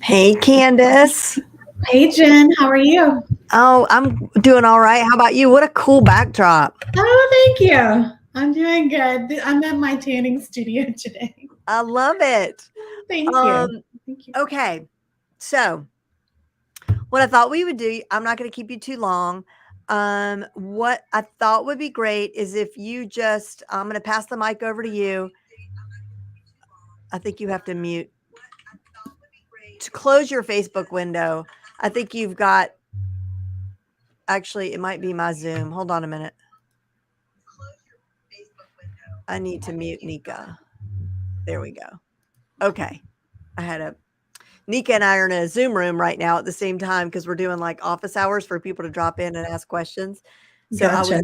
Hey, Candice. Hey Jen, how are you? Oh, I'm doing all right. How about you? What a cool backdrop. Oh, thank you. I'm doing good. I'm at my tanning studio today. I love it. Thank Um, you. Thank you. okay. So, what I thought we would do, I'm not going to keep you too long. What I thought would be great is if you just, I'm going to pass the mic over to you. I think you have to mute to close your Facebook window. I think you've got, actually, it might be my Zoom. Hold on a minute. I need to mute Nika. There we go. Okay. I had a Nika and I are in a Zoom room right now at the same time because we're doing like office hours for people to drop in and ask questions. So Gotcha.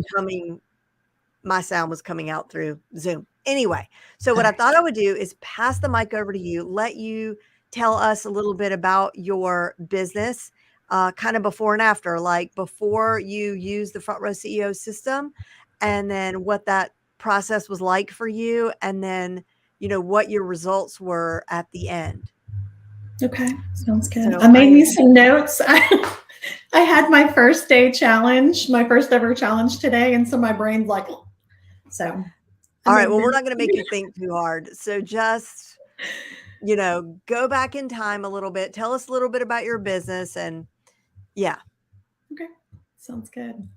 my sound was coming out through Zoom. Anyway, so what I thought I would do is pass the mic over to you, let you tell us a little bit about your business, kind of before and after, like before you use the Front Row CEO system, and then what that process was like for you, and then, what your results were at the end. Okay, sounds good. So I I made me am some notes. I had my first day challenge, my first ever challenge today, and so my brain's like, so. all right. Well, we're not going to make you think too hard. So just, go back in time a little bit. Tell us a little bit about your business and yeah, Okay, sounds good.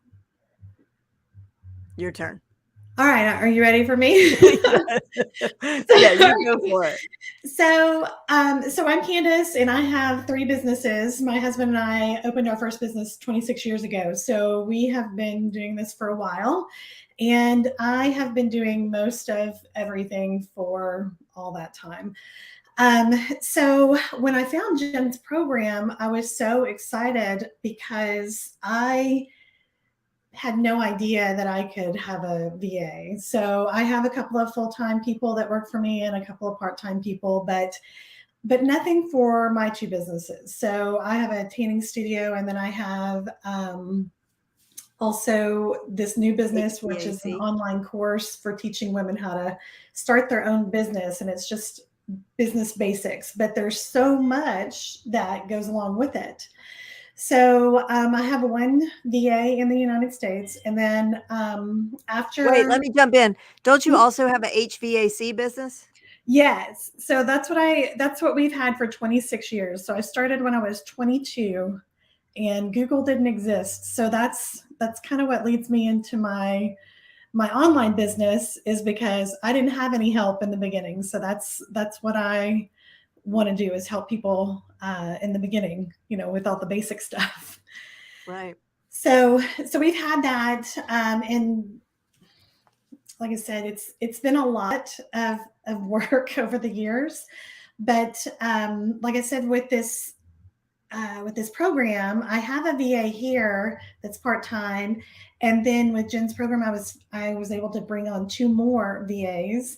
your turn. All right, are you ready for me? Yeah, you go for it. So I'm Candice, and I have 3 businesses. My husband and I opened our first business 26 years ago. So we have been doing this for a while, and I have been doing most of everything for all that time. So when I found Jen's program, I was so excited because I had no idea that I could have a VA. So I have a couple of full-time people that work for me and a couple of part-time people, but nothing for my 2 businesses. So I have a tanning studio, and then I have also this new business, which is an online course for teaching women how to start their own business. And it's just business basics, but there's so much that goes along with it. So I have one VA in the United States, and then after. Wait, let me jump in. Don't you also have a HVAC business? Yes. So that's what we've had for 26 years. So I started when I was 22, and Google didn't exist. So that's kind of what leads me into my online business, is because I didn't have any help in the beginning. So that's what I want to do, is help people in the beginning, with all the basic stuff. Right. So we've had that, and like I said, it's been a lot of work over the years. But like I said, with this program, I have a VA here that's part time, and then with Jen's program, I was able to bring on 2 more VAs.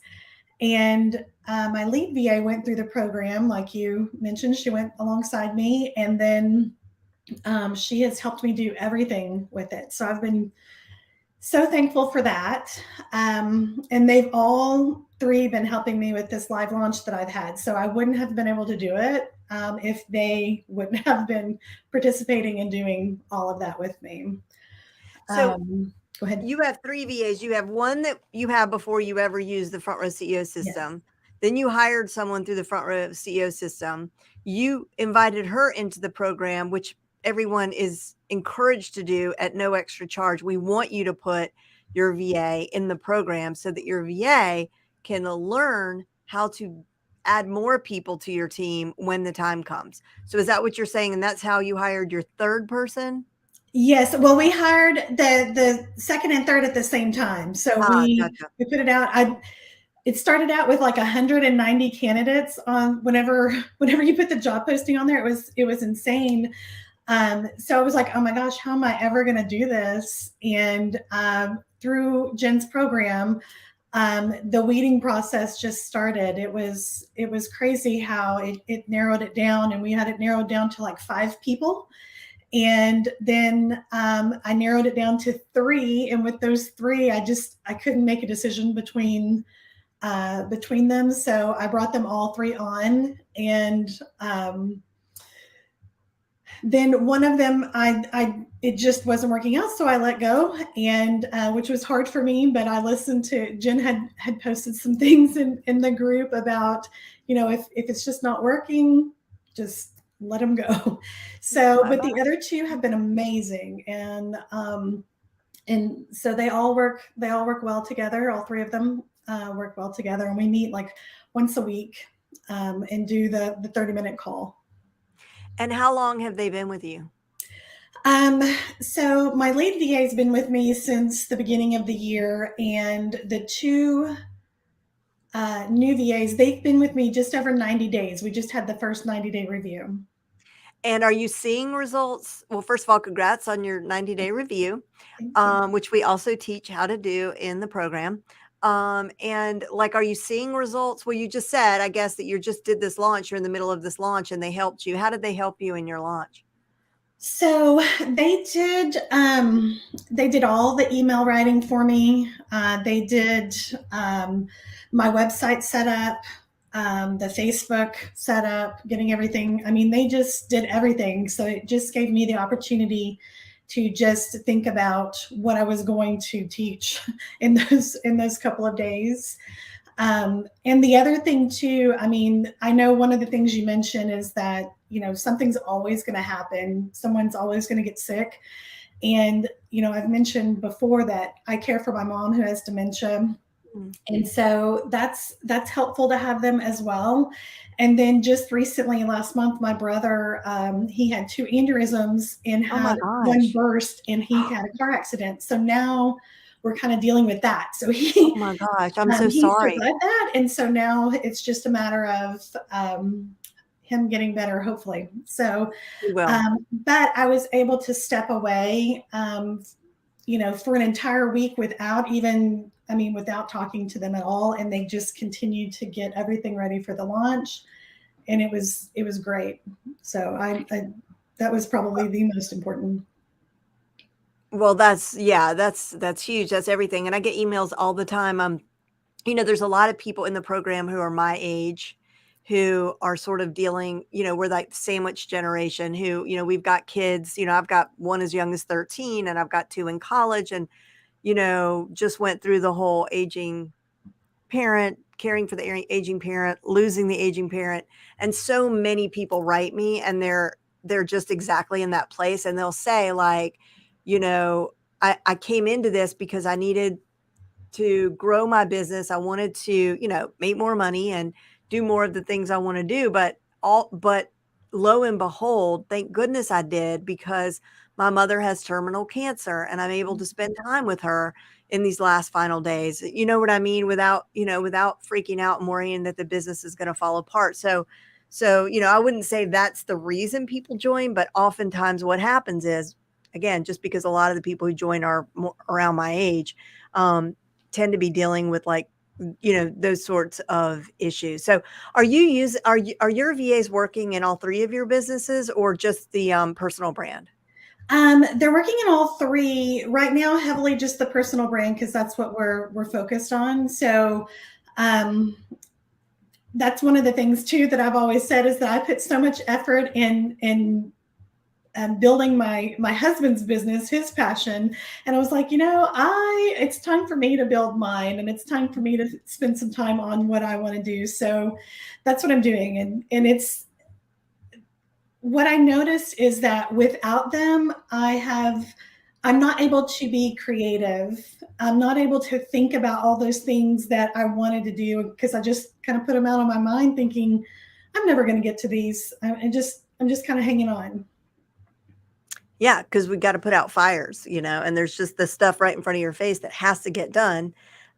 And my lead VA went through the program, like you mentioned. She went alongside me, and then she has helped me do everything with it. So I've been so thankful for that. And they've all 3 been helping me with this live launch that I've had. So I wouldn't have been able to do it if they wouldn't have been participating and doing all of that with me. So go ahead. You have 3 VAs. You have one that you have before you ever used the Front Row CEO system. Yes. Then you hired someone through the Front Row CEO system. You invited her into the program, which everyone is encouraged to do at no extra charge. We want you to put your VA in the program so that your VA can learn how to add more people to your team when the time comes. So is that what you're saying? And that's how you hired your 3rd person? Yes. Well, we hired the second and third at the same time. So we put it out. It started out with like 190 candidates on whenever you put the job posting on there. It was insane. So I was like, oh my gosh, how am I ever going to do this? And through Jen's program, the weeding process just started. It was crazy how it narrowed it down, and we had it narrowed down to like 5 people. And then I narrowed it down to 3. And with those 3, I couldn't make a decision between them. So I brought them all 3 on, and then one of them, it just wasn't working out, so I let go, and which was hard for me. But I listened to Jen had posted some things in the group about, if it's just not working, just let them go. So, Bye but bye. the other two have been amazing, and so they all work well together. All three of them work well together, and we meet like once a week and do the 30-minute call. And how long have they been with you? Um, so my lead VA has been with me since the beginning of the year, and the two new VAs, they've been with me just over 90 days. We just had the first 90-day review. And are you seeing results? Well, first of all, congrats on your 90-day review, Thank you. which we also teach how to do in the program. And like, are you seeing results? Well, you just said, I guess, that you just did this launch. You're in the middle of this launch and they helped you. How did they help you in your launch? So they did all the email writing for me. They did my website setup, the Facebook setup, getting everything. I mean, they just did everything. So it just gave me the opportunity to just think about what I was going to teach in those couple of days. And the other thing too, I mean, I know one of the things you mentioned is that, something's always going to happen. Someone's always going to get sick. And, I've mentioned before that I care for my mom who has dementia. And so that's helpful to have them as well. And then just recently, last month, my brother, he had two aneurysms and Oh my had one gosh. burst, and he had a car accident. So now we're kind of dealing with that. So Oh my gosh. I'm so he sorry. survived that, and so now it's just a matter of him getting better, hopefully. So, You will. but I was able to step away, for an entire week without talking to them at all, and they just continued to get everything ready for the launch, and it was great. So I that was probably the most important. Well, that's huge. That's everything. And I get emails all the time. There's a lot of people in the program who are my age who are sort of dealing, we're like the sandwich generation who, we've got kids, I've got one as young as 13 and I've got two in college and, just went through the whole aging parent, caring for the aging parent, losing the aging parent. And so many people write me and they're just exactly in that place. And they'll say like, I came into this because I needed to grow my business. I wanted to, make more money and do more of the things I want to do. But lo and behold, thank goodness I did because my mother has terminal cancer and I'm able to spend time with her in these last final days. You know what I mean? Without freaking out and worrying that the business is going to fall apart. So, I wouldn't say that's the reason people join, but oftentimes what happens is, again, just because a lot of the people who join are more around my age, tend to be dealing with like, those sorts of issues. So are your VAs working in all three of your businesses or just the personal brand? They're working in all three right now, heavily just the personal brand because that's what we're focused on. So, um, that's one of the things too that I've always said is that I put so much effort in building my husband's business, his passion, and I was like, it's time for me to build mine, and it's time for me to spend some time on what I want to do. So that's what I'm doing, and it's what I noticed is that without them, I'm not able to be creative. I'm not able to think about all those things that I wanted to do because I just kind of put them out of my mind, thinking I'm never going to get to these. I'm just kind of hanging on. Yeah, because we got to put out fires, and there's just the stuff right in front of your face that has to get done.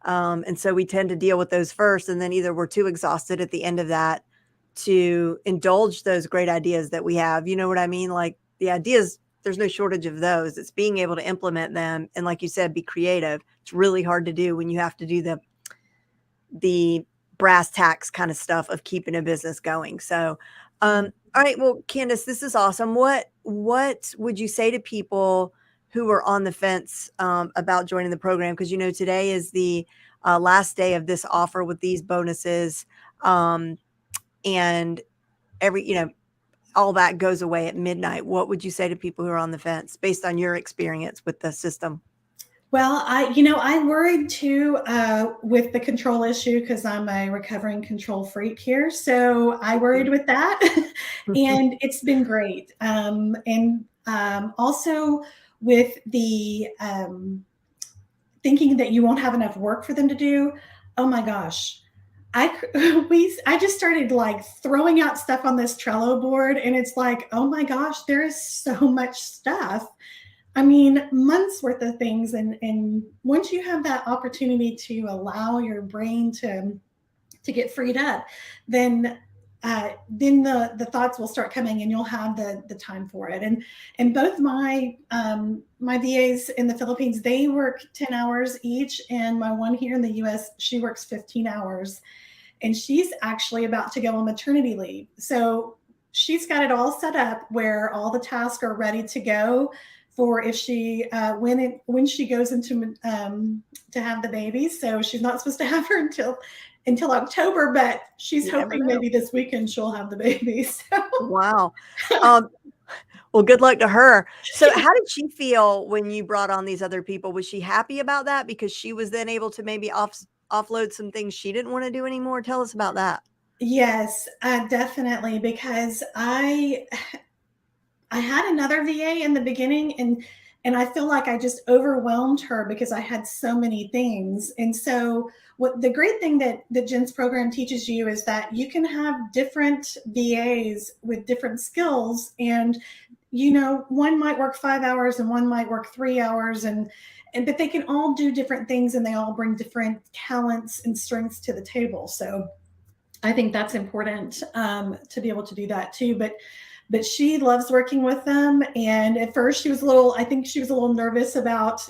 And so we tend to deal with those first, and then either we're too exhausted at the end of that to indulge those great ideas that we have. You know what I mean? Like the ideas, there's no shortage of those. It's being able to implement them. And like you said, be creative. It's really hard to do when you have to do the brass tacks kind of stuff of keeping a business going. So, all right. Well, Candice, this is awesome. What would you say to people who are on the fence about joining the program? Because today is the last day of this offer with these bonuses, and every all that goes away at midnight, what would you say to people who are on the fence based on your experience with the system? Well, I worried too with the control issue because I'm a recovering control freak here. So I worried with that, and it's been great. And also with the thinking that you won't have enough work for them to do. Oh my gosh. I just started like throwing out stuff on this Trello board, and it's like, oh my gosh, there is so much stuff. I mean, months worth of things. And once you have that opportunity to allow your brain to get freed up, then the thoughts will start coming, and you'll have the time for it. And both my my VAs in the Philippines, they work 10 hours each, and my one here in the US, she works 15 hours, and she's actually about to go on maternity leave. So she's got it all set up where all the tasks are ready to go for if she when she goes into to have the baby. So she's not supposed to have her until October, but she's hoping maybe this weekend she'll have the baby. So. Wow. Well, good luck to her. So how did she feel when you brought on these other people? Was she happy about that because she was then able to maybe offload some things she didn't want to do anymore? Tell us about that. Yes, definitely, because I had another VA in the beginning, and I feel like I just overwhelmed her because I had so many things. And so what the great thing that Jen's program teaches you is that you can have different VAs with different skills, and one might work 5 hours and one might work 3 hours, and but they can all do different things, and they all bring different talents and strengths to the table. So I think that's important to be able to do that too. But she loves working with them. And at first I think she was a little nervous about,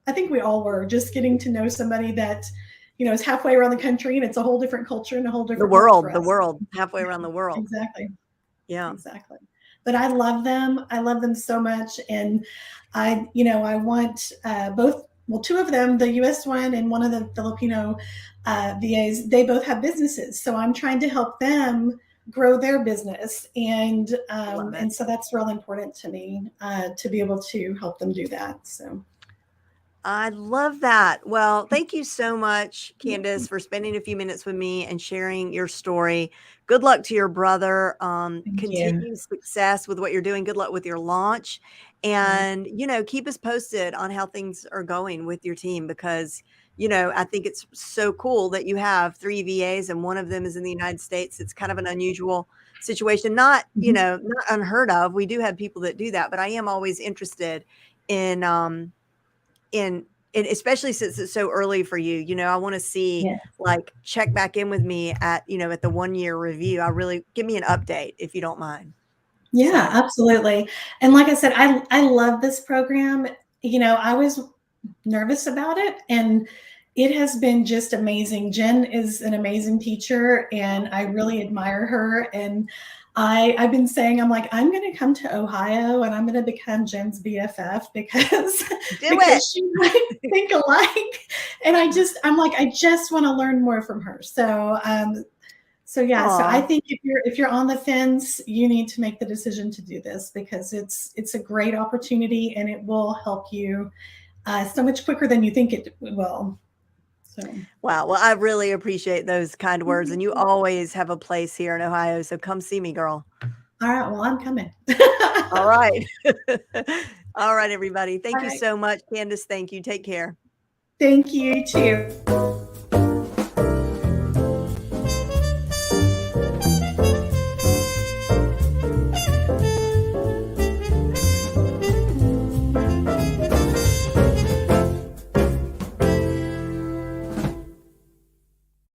I think we all were, just getting to know somebody that, is halfway around the country, and it's a whole different culture and a whole different the world, halfway around the world. Exactly. Yeah. Exactly. But I love them. I love them so much. And I want two of them, the US one and one of the Filipino VAs, they both have businesses. So I'm trying to help them grow their business. And so that's real important to me to be able to help them do that. So I love that. Well, thank you so much, Candice, for spending a few minutes with me and sharing your story. Good luck to your brother. Continued success with what you're doing. Good luck with your launch. And, keep us posted on how things are going with your team, because, I think it's so cool that you have 3 VAs and one of them is in the United States. It's kind of an unusual situation, not unheard of. We do have people that do that, but I am always interested in, especially since it's so early for you, I want to see, like, check back in with me at the 1-year review. Give me an update if you don't mind. Yeah, absolutely. And like I said, I love this program. I was nervous about it, and it has been just amazing. Jen is an amazing teacher, and I really admire her. And I've been saying, I'm like, I'm going to come to Ohio and I'm going to become Jen's BFF because she might think alike. And I'm like, I just want to learn more from her. So, so I think if you're on the fence, you need to make the decision to do this, because it's a great opportunity, and it will help you so much quicker than you think it will. So. Wow. Well, I really appreciate those kind words, and you always have a place here in Ohio. So come see me, girl. All right. Well, I'm coming. All right. All right, everybody. Thank you so much, Candice. Thank you. Take care. Thank you too.